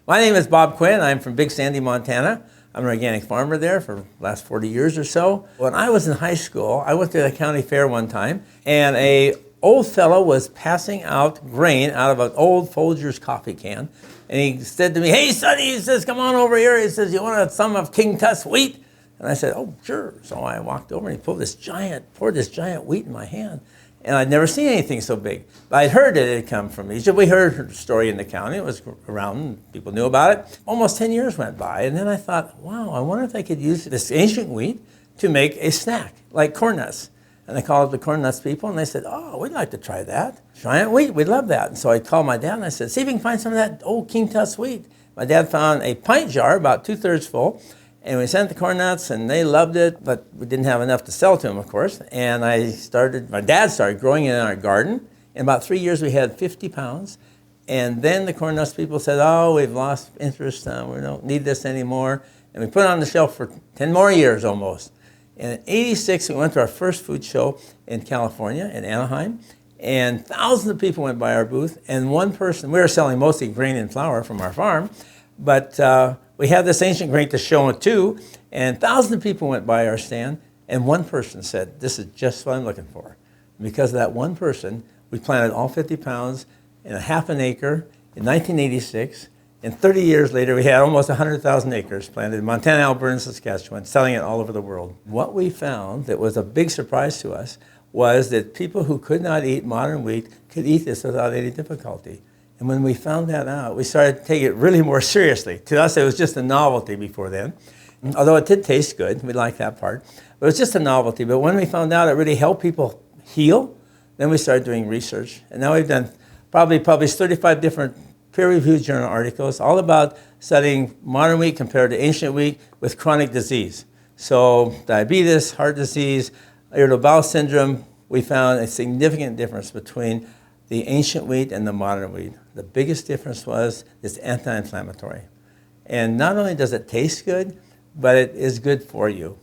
My name is Bob Quinn. I'm from Big Sandy, Montana. I'm an organic farmer there for the last 40 years or so. When I was in high school, I went to the county fair one time, and an old fellow was passing out grain out of an old Folgers coffee can. And he said to me, "Hey, Sonny," he says, "come on over here." He says, "You want some of King Tut's wheat?" And I said, "Oh, sure." So I walked over and he poured this giant wheat in my hand. And I'd never seen anything so big. But I'd heard that it had come from Egypt. We heard the story in the county. It was around, and people knew about it. Almost 10 years went by, and then I thought, wow, I wonder if I could use this ancient wheat to make a snack, like corn nuts. And I called up the corn nuts people, and they said, "Oh, we'd like to try that. Giant wheat, we'd love that." And so I called my dad, and I said, "See if you can find some of that old King Tut's wheat." My dad found a pint jar, about 2/3 full, and we sent the corn nuts, and they loved it, but we didn't have enough to sell to them, of course. And my dad started growing it in our garden. In about 3 years, we had 50 pounds. And then the corn nuts people said, "Oh, we've lost interest. We don't need this anymore." And we put it on the shelf for 10 more years almost. And in '86, we went to our first food show in California, in Anaheim. And thousands of people went by our booth. And one person, we were selling mostly grain and flour from our farm, but we had this ancient grain to show it too, and thousands of people went by our stand, and one person said, "This is just what I'm looking for." And because of that one person, we planted all 50 pounds in a half an acre in 1986, and 30 years later, we had almost 100,000 acres planted in Montana, Alberta, and Saskatchewan, selling it all over the world. What we found that was a big surprise to us was that people who could not eat modern wheat could eat this without any difficulty. And when we found that out, we started to take it really more seriously. To us, it was just a novelty before then. Although it did taste good, we liked that part. But it was just a novelty. But when we found out it really helped people heal, then we started doing research. And now we've done probably published 35 different peer-reviewed journal articles, all about studying modern wheat compared to ancient wheat with chronic disease. So diabetes, heart disease, irritable bowel syndrome, we found a significant difference between the ancient wheat and the modern wheat. The biggest difference was it's anti-inflammatory. And not only does it taste good, but it is good for you.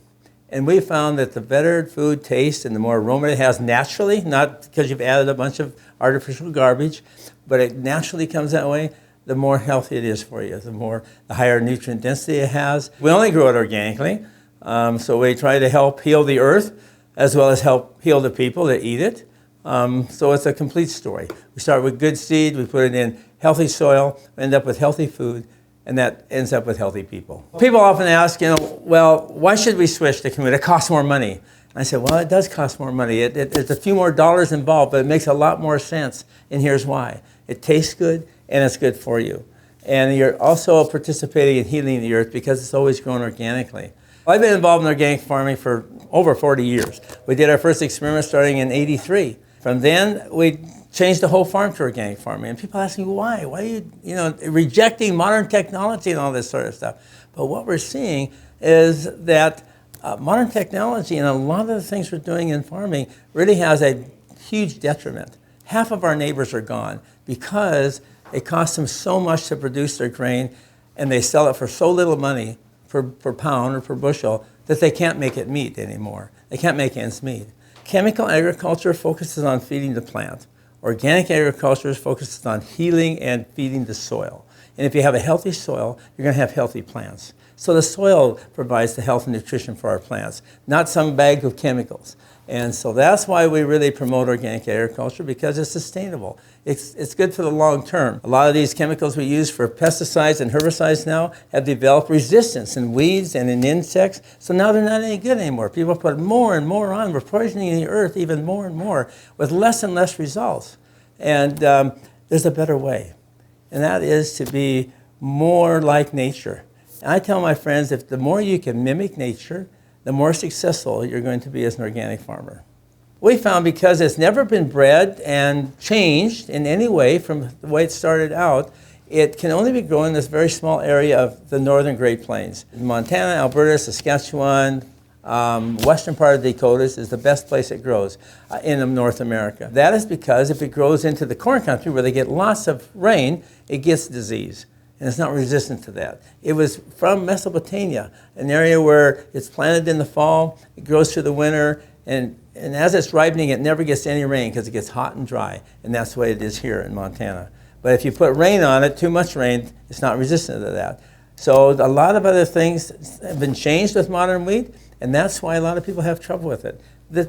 And we found that the better food tastes and the more aroma it has naturally, not because you've added a bunch of artificial garbage, but it naturally comes that way, the more healthy it is for you, the higher nutrient density it has. We only grow it organically, so we try to help heal the earth as well as help heal the people that eat it. So it's a complete story. We start with good seed, we put it in healthy soil, end up with healthy food, and that ends up with healthy people. People often ask, well, why should we switch to Kamut? It costs more money. And I said, well, it does cost more money. There's a few more dollars involved, but it makes a lot more sense, and here's why. It tastes good, and it's good for you. And you're also participating in healing the earth because it's always grown organically. I've been involved in organic farming for over 40 years. We did our first experiment starting in '83. From then, we changed the whole farm to organic farming. And people ask me, why? Why are you rejecting modern technology and all this sort of stuff? But what we're seeing is that modern technology and a lot of the things we're doing in farming really has a huge detriment. Half of our neighbors are gone because it costs them so much to produce their grain, and they sell it for so little money per pound or per bushel that they can't make it meet anymore. They can't make ends meet. Chemical agriculture focuses on feeding the plant. Organic agriculture focuses on healing and feeding the soil. And if you have a healthy soil, you're going to have healthy plants. So the soil provides the health and nutrition for our plants, not some bag of chemicals. And so that's why we really promote organic agriculture, because it's sustainable. It's good for the long term. A lot of these chemicals we use for pesticides and herbicides now have developed resistance in weeds and in insects, so now they're not any good anymore. People put more and more on. We're poisoning the earth even more and more with less and less results. And there's a better way, and that is to be more like nature. And I tell my friends, if the more you can mimic nature, the more successful you're going to be as an organic farmer. We found because it's never been bred and changed in any way from the way it started out, it can only be grown in this very small area of the northern Great Plains. Montana, Alberta, Saskatchewan, western part of the Dakotas is the best place it grows in North America. That is because if it grows into the corn country where they get lots of rain, it gets disease. And it's not resistant to that. It was from Mesopotamia, an area where it's planted in the fall, it grows through the winter, and as it's ripening, it never gets any rain because it gets hot and dry. And that's the way it is here in Montana. But if you put rain on it, too much rain, it's not resistant to that. So a lot of other things have been changed with modern wheat, and that's why a lot of people have trouble with it.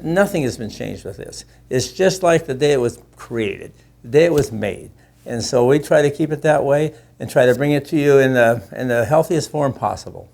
Nothing has been changed with this. It's just like the day it was created, the day it was made. And so we try to keep it that way and try to bring it to you in the healthiest form possible.